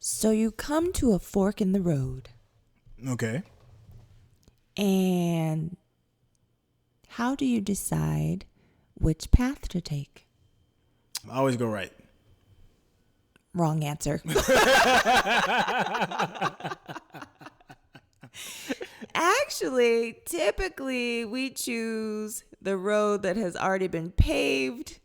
So you come to a fork in the road. Okay. And how do you decide which path to take? I always go right. Wrong answer. Actually, typically we choose the road that has already been paved,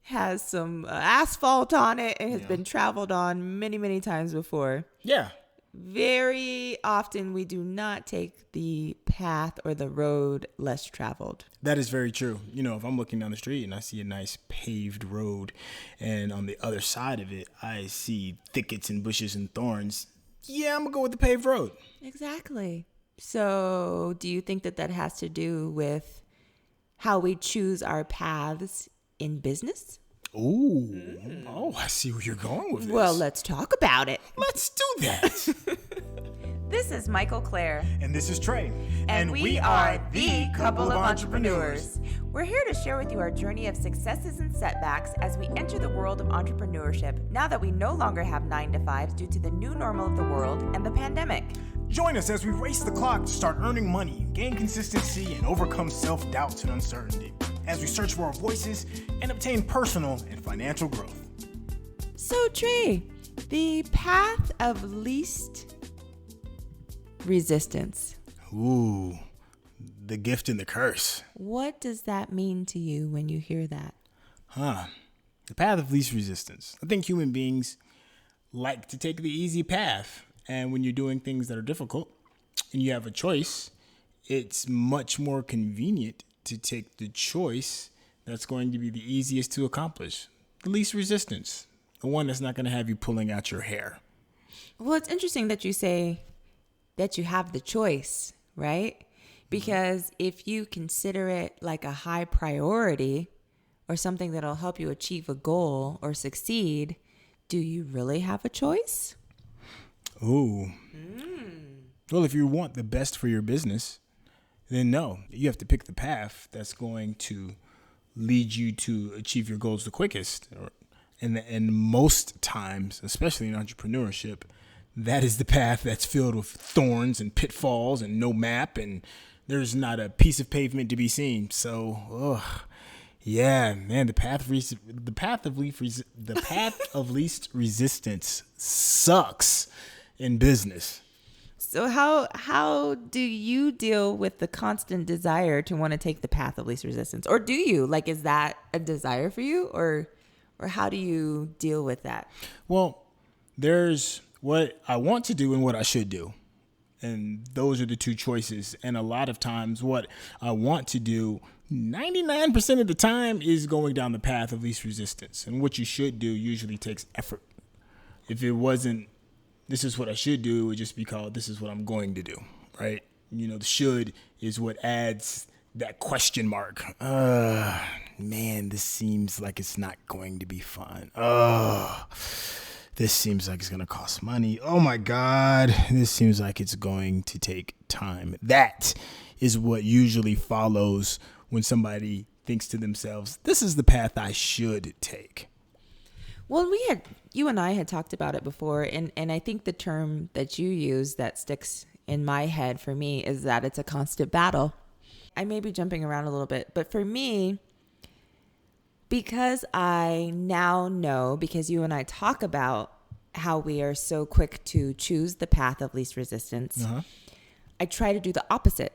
has some asphalt on it, and has been traveled on many, many times before. Yeah. Very often we do not take the path or the road less traveled. That is very true. You know, if I'm looking down the street and I see a nice paved road and on the other side of it, I see thickets and bushes and thorns. Yeah, I'm going to go with the paved road. Exactly. So do you think that that has to do with how we choose our paths in business? Ooh. Oh, I see where you're going with this. Well, let's talk about it. Let's do that. This is Mikel-Claire. And this is Trey. And we are the couple of entrepreneurs. We're here to share with you our journey of successes and setbacks as we enter the world of entrepreneurship now that we no longer have 9-to-5s due to the new normal of the world and the pandemic. Join us as we race the clock to start earning money, gain consistency, and overcome self-doubts and uncertainty as we search for our voices and obtain personal and financial growth. So, Trey, the path of least resistance. Ooh, the gift and the curse. What does that mean to you when you hear that? The path of least resistance. I think human beings like to take the easy path. And when you're doing things that are difficult and you have a choice, it's much more convenient to take the choice that's going to be the easiest to accomplish. The least resistance. The one that's not going to have you pulling out your hair. Well, it's interesting that you say that you have the choice, right? Because if you consider it like a high priority or something that'll help you achieve a goal or succeed, do you really have a choice? Ooh. Well, if you want the best for your business, then no, you have to pick the path that's going to lead you to achieve your goals the quickest. And most times, especially in entrepreneurship, that is the path that's filled with thorns and pitfalls and no map, and there's not a piece of pavement to be seen. So, yeah, man, the path of least resistance sucks in business. So how do you deal with the constant desire to want to take the path of least resistance? Or do you? Like, is that a desire for you? Or how do you deal with that? Well, there's what I want to do and what I should do. And those are the two choices. And a lot of times what I want to do 99% of the time is going down the path of least resistance. And what you should do usually takes effort. If it wasn't, this is what I should do, it would just be called, this is what I'm going to do, right? You know, the should is what adds that question mark. Man, this seems like it's not going to be fun. This seems like it's going to cost money. Oh my God, this seems like it's going to take time. That is what usually follows when somebody thinks to themselves, this is the path I should take. Well, you and I had talked about it before, and I think the term that you use that sticks in my head for me is that it's a constant battle. I may be jumping around a little bit, but for me, because I now know, because you and I talk about how we are so quick to choose the path of least resistance, I try to do the opposite.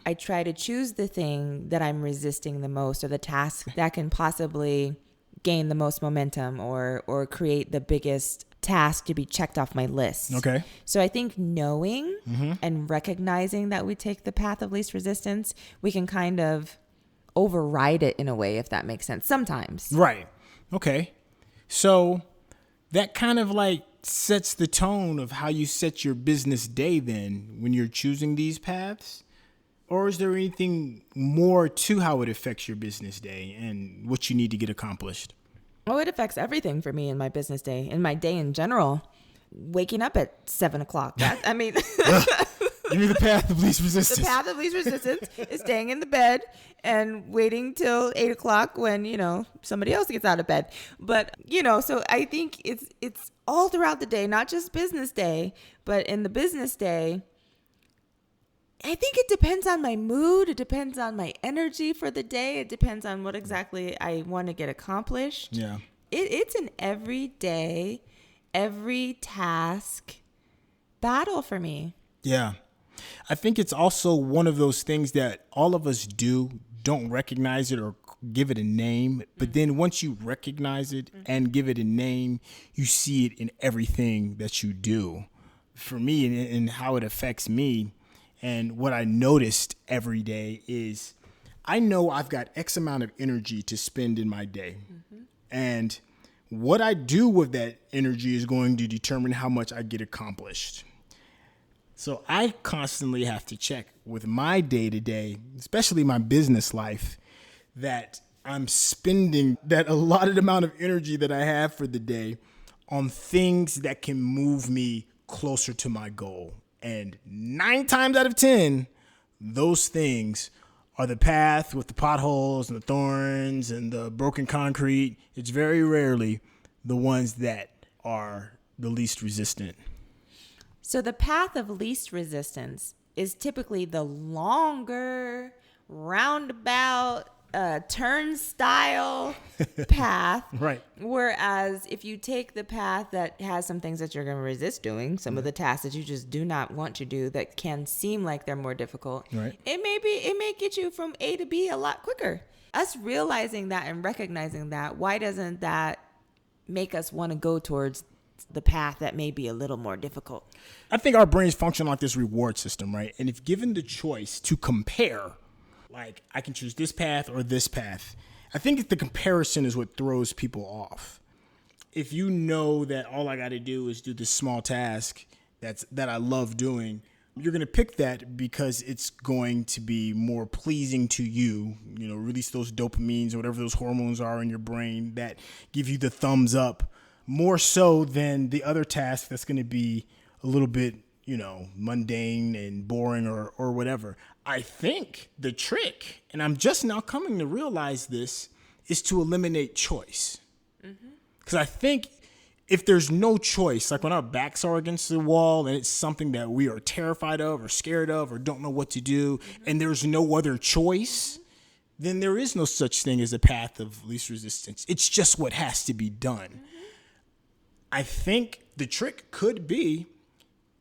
I try to choose the thing that I'm resisting the most, or the task that can possibly gain the most momentum or create the biggest task to be checked off my list. Okay. So I think knowing and recognizing that we take the path of least resistance, we can kind of override it in a way, if that makes sense, sometimes. Right. Okay. So that kind of like sets the tone of how you set your business day then when you're choosing these paths? Or is there anything more to how it affects your business day and what you need to get accomplished? Oh, it affects everything for me in my business day, in my day in general. Waking up at 7 o'clock. Give me the path of least resistance. The path of least resistance is staying in the bed and waiting till 8 o'clock when, somebody else gets out of bed. But, so I think it's all throughout the day, not just business day, but in the business day, I think it depends on my mood. It depends on my energy for the day. It depends on what exactly I want to get accomplished. Yeah. It's an everyday, every task battle for me. Yeah. I think it's also one of those things that all of us don't recognize it or give it a name. But then once you recognize it and give it a name, you see it in everything that you do. For me and how it affects me, and what I noticed every day is I know I've got X amount of energy to spend in my day. And what I do with that energy is going to determine how much I get accomplished. So I constantly have to check with my day-to-day, especially my business life, that I'm spending that allotted amount of energy that I have for the day on things that can move me closer to my goal. And 9 times out of 10, those things are the path with the potholes and the thorns and the broken concrete. It's very rarely the ones that are the least resistant. So the path of least resistance is typically the longer, roundabout, turnstile path. Right. Whereas if you take the path that has some things that you're going to resist doing, some of the tasks that you just do not want to do that can seem like they're more difficult, right, it may get you from A to B a lot quicker. Us realizing that and recognizing that, why doesn't that make us want to go towards the path that may be a little more difficult? I think our brains function like this reward system, right? And if given the choice to compare, like I can choose this path or this path, I think the comparison is what throws people off. If you know that all I got to do is do this small task that I love doing, you're going to pick that because it's going to be more pleasing to you, release those dopamines or whatever those hormones are in your brain that give you the thumbs up, more so than the other task that's going to be a little bit, mundane and boring or whatever. I think the trick, and I'm just now coming to realize this, is to eliminate choice. Because I think if there's no choice, like when our backs are against the wall and it's something that we are terrified of or scared of or don't know what to do, and there's no other choice, then there is no such thing as a path of least resistance. It's just what has to be done. I think the trick could be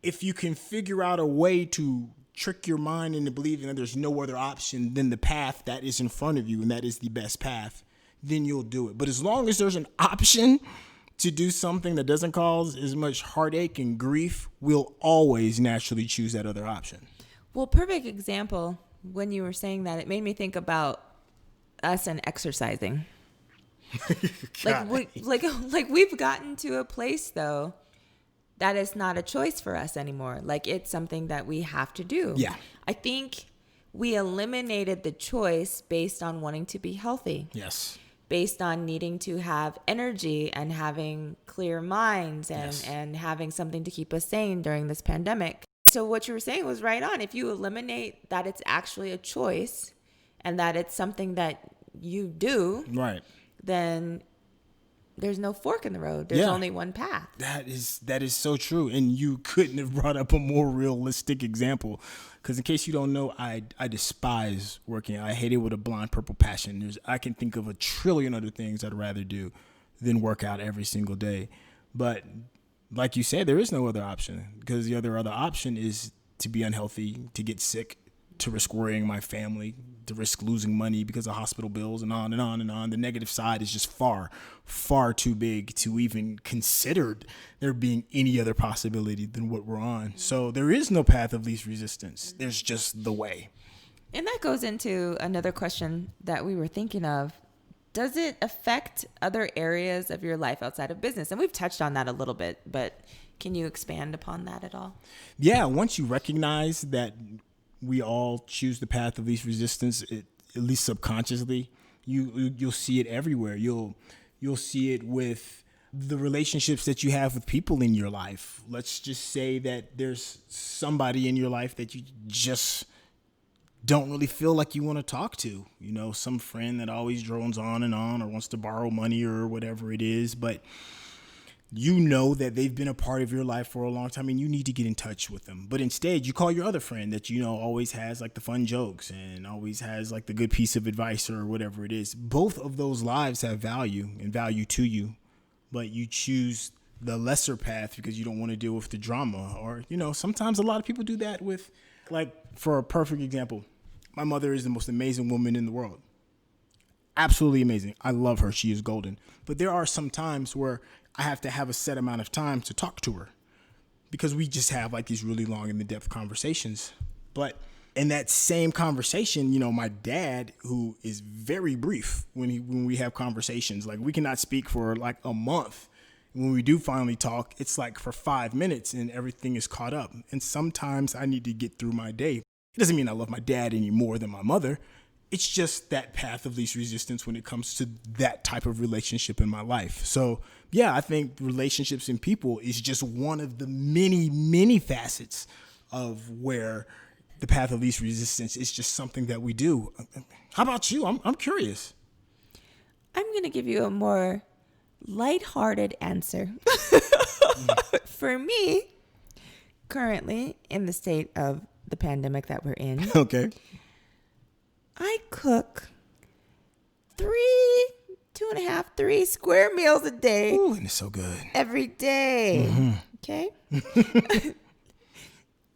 if you can figure out a way to trick your mind into believing that there's no other option than the path that is in front of you and that is the best path, then you'll do it. But as long as there's an option to do something that doesn't cause as much heartache and grief, we'll always naturally choose that other option. Well, perfect example, when you were saying that, it made me think about us and exercising. like we've gotten to a place though that is not a choice for us anymore. Like it's something that we have to do. Yeah. I think we eliminated the choice based on wanting to be healthy. Yes. Based on needing to have energy and having clear minds and having something to keep us sane during this pandemic. So what you were saying was right on. If you eliminate that it's actually a choice and that it's something that you do, right, then there's no fork in the road. There's only one path. That is so true. And you couldn't have brought up a more realistic example. Because in case you don't know, I despise working. I hate it with a blind purple passion. I can think of a trillion other things I'd rather do than work out every single day. But like you said, there is no other option. Because the other option is to be unhealthy, to get sick, to risk worrying my family, to risk losing money because of hospital bills and on and on and on. The negative side is just far, far too big to even consider there being any other possibility than what we're on. So there is no path of least resistance. There's just the way. And that goes into another question that we were thinking of. Does it affect other areas of your life outside of business? And we've touched on that a little bit, but can you expand upon that at all? Yeah, once you recognize that we all choose the path of least resistance, at least subconsciously, you'll see it everywhere. You'll see it with the relationships that you have with people in your life. Let's just say that there's somebody in your life that you just don't really feel like you want to talk to, some friend that always drones on and on or wants to borrow money or whatever it is. But that they've been a part of your life for a long time and you need to get in touch with them. But instead you call your other friend that, always has like the fun jokes and always has like the good piece of advice or whatever it is. Both of those lives have value and value to you, but you choose the lesser path because you don't want to deal with the drama. Or, sometimes a lot of people do that with, like, for a perfect example, my mother is the most amazing woman in the world. Absolutely amazing. I love her. She is golden. But there are some times where I have to have a set amount of time to talk to her because we just have like these really long and in-depth conversations. But in that same conversation, my dad, who is very brief when we have conversations, like we cannot speak for like a month. When we do finally talk, it's like for 5 minutes and everything is caught up. And sometimes I need to get through my day. It doesn't mean I love my dad any more than my mother. It's just that path of least resistance when it comes to that type of relationship in my life. So, yeah, I think relationships and people is just one of the many, many facets of where the path of least resistance is just something that we do. How about you? I'm curious. I'm going to give you a more lighthearted answer. For me, currently in the state of the pandemic that we're in. Okay. I cook 3 square meals a day. Ooh, and it's so good. Every day. Mm-hmm. Okay?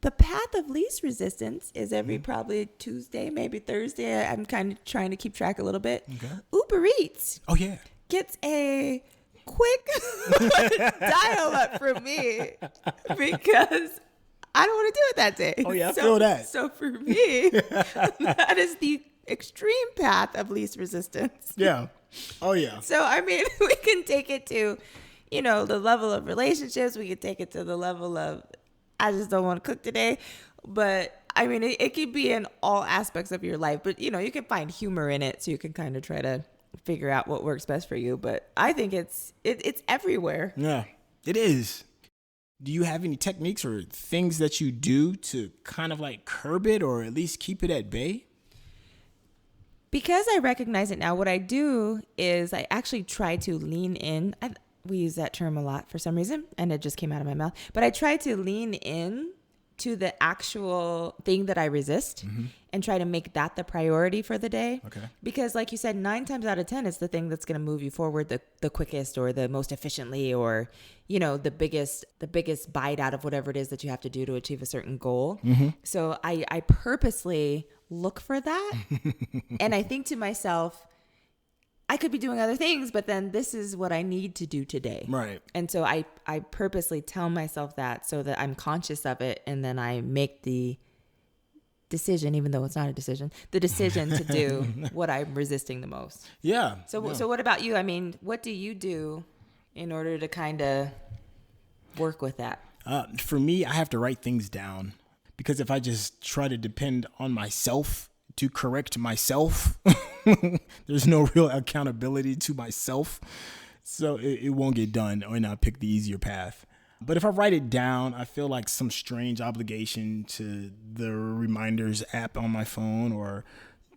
The path of least resistance is every probably Tuesday, maybe Thursday. I'm kind of trying to keep track a little bit. Okay. Uber Eats. Oh, yeah. Gets a quick dial up from me because I don't want to do it that day. Oh, yeah, I feel that. So for me, that is the extreme path of least resistance. Yeah. Oh, yeah. So, I mean, we can take it to, the level of relationships. We can take it to the level of, I just don't want to cook today. But, I mean, it could be in all aspects of your life. But, you can find humor in it so you can kind of try to figure out what works best for you. But I think it's everywhere. Yeah, it is. Do you have any techniques or things that you do to kind of like curb it or at least keep it at bay? Because I recognize it now, what I do is I actually try to lean in. We use that term a lot for some reason, and it just came out of my mouth. But I try to lean in to the actual thing that I resist and try to make that the priority for the day. Okay. Because like you said, 9 times out of 10, it's the thing that's going to move you forward the quickest or the most efficiently or, the biggest bite out of whatever it is that you have to do to achieve a certain goal. Mm-hmm. So I purposely look for that. And I think to myself, I could be doing other things, but then this is what I need to do today. Right. And so I purposely tell myself that so that I'm conscious of it. And then I make the decision, even though it's not a decision, the decision to do what I'm resisting the most. Yeah. So what about you? I mean, what do you do in order to kind of work with that? For me, I have to write things down because if I just try to depend on myself to correct myself, there's no real accountability to myself. So it won't get done, or I'll pick the easier path. But if I write it down, I feel like some strange obligation to the reminders app on my phone or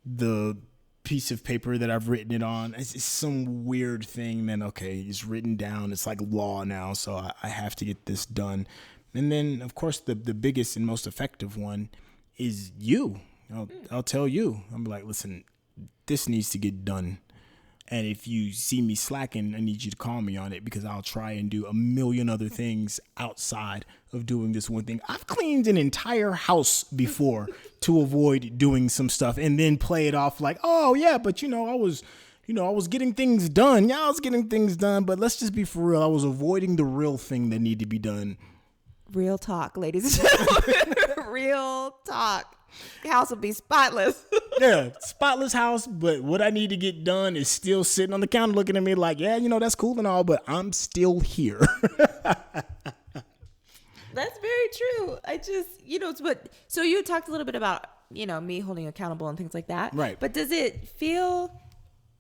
the piece of paper that I've written it on. It's some weird thing. Then, okay, it's written down. It's like law now. So I have to get this done. And then, of course, the biggest and most effective one is you. I'll tell you. I'm like, listen, this needs to get done. And if you see me slacking, I need you to call me on it because I'll try and do a million other things outside of doing this one thing. I've cleaned an entire house before to avoid doing some stuff and then play it off like, oh, yeah, but, I was getting things done. Yeah, I was getting things done. But let's just be for real. I was avoiding the real thing that needed to be done. Real talk, ladies and gentlemen. Real talk. The house will be spotless. Yeah, spotless house, but what I need to get done is still sitting on the counter looking at me like, yeah, that's cool and all, but I'm still here. That's very true. I just, so you talked a little bit about, me holding accountable and things like that. Right. But does it feel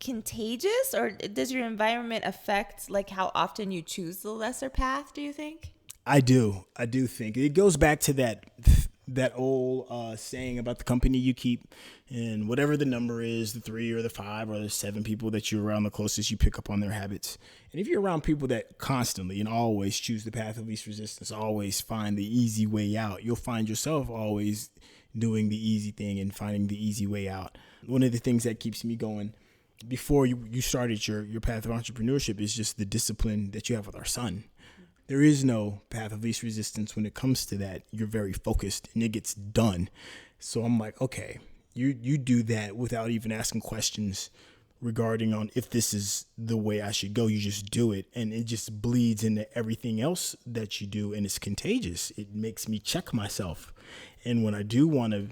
contagious, or does your environment affect like how often you choose the lesser path, do you think? I do think it goes back to that old saying about the company you keep, and whatever the number is, the 3 or the 5 or the 7 people that you're around the closest, you pick up on their habits. And if you're around people that constantly and always choose the path of least resistance, always find the easy way out, you'll find yourself always doing the easy thing and finding the easy way out. One of the things that keeps me going before you started your path of entrepreneurship is just the discipline that you have with our son. There is no path of least resistance when it comes to that. You're very focused and it gets done. So I'm like, okay, you do that without even asking questions regarding on if this is the way I should go. You just do it, and it just bleeds into everything else that you do, and it's contagious. It makes me check myself. And when I do want to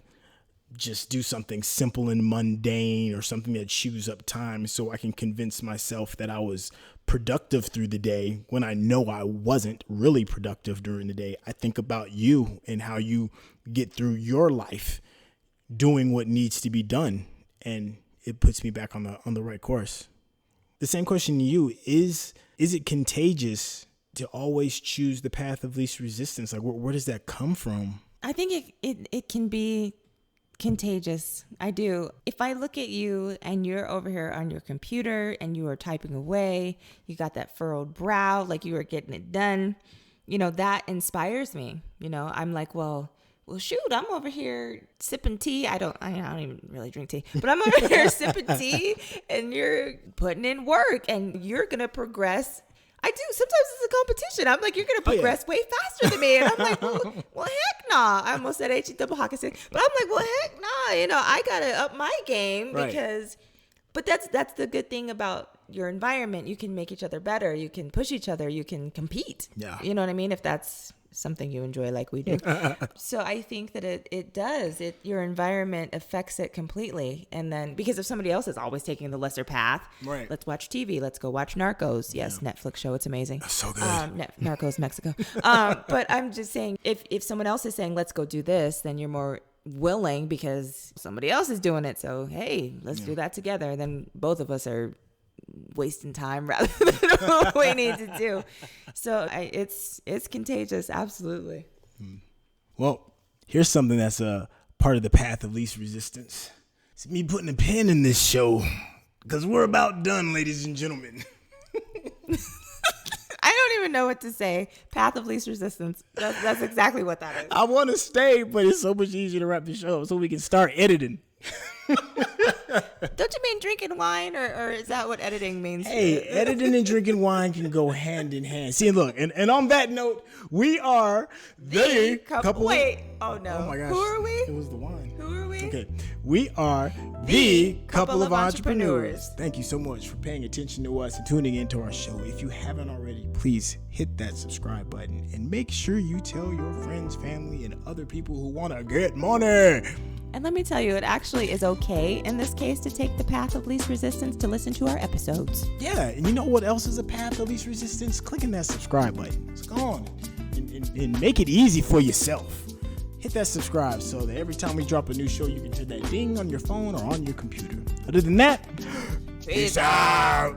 just do something simple and mundane or something that chews up time so I can convince myself that I was productive through the day when I know I wasn't really productive during the day, I think about you and how you get through your life doing what needs to be done, and it puts me back on the right course. The same question to you is it contagious to always choose the path of least resistance? Like, where does that come from? I think it can be contagious. I do. If I look at you and you're over here on your computer and you are typing away, you got that furrowed brow, like you are getting it done, that inspires me. I'm like, well, shoot, I'm over here sipping tea. I don't even really drink tea, but I'm over here sipping tea and you're putting in work and you're going to progress. I do. Sometimes it's a competition. I'm like, you're going to progress way faster than me. And I'm like, well, heck nah. I almost said H double hockey stick. But I'm like, well, heck nah. I got to up my game but that's the good thing about your environment. You can make each other better. You can push each other. You can compete. Yeah. You know what I mean? If that's something you enjoy like we do. So I think that it does. Your environment affects it completely. And then because if somebody else is always taking the lesser path, right. Let's watch TV. Let's go watch Narcos. Yes, yeah. Netflix show. It's amazing. That's so good. Narcos, Mexico. But I'm just saying, if someone else is saying, let's go do this, then you're more willing because somebody else is doing it. So, hey, let's do that together. Then both of us are wasting time rather than what we need to do. So it's contagious. Absolutely. Well, here's something that's a part of the path of least resistance. It's me putting a pin in this show because we're about done, ladies and gentlemen. I don't even know what to say. Path of least resistance. That's exactly what that is. I want to stay, but it's so much easier to wrap the show up so we can start editing. Don't you mean drinking wine, or is that what editing means? Hey, editing and drinking wine can go hand in hand. See, look, and on that note, we are the couple. Wait, oh no. Oh my gosh. Who are we? It was the wine. Who are we? Okay, we are the couple of entrepreneurs. entrepreneurs. Thank you so much for paying attention to us and tuning into our show. If you haven't already, please hit that subscribe button and make sure you tell your friends, family, and other people who want to get money. And let me tell you, it actually is okay in this case to take the path of least resistance to listen to our episodes. Yeah, and you know what else is a path of least resistance? Clicking that subscribe button. So go on and make it easy for yourself. Hit that subscribe so that every time we drop a new show, you can hear that ding on your phone or on your computer. Other than that, peace out.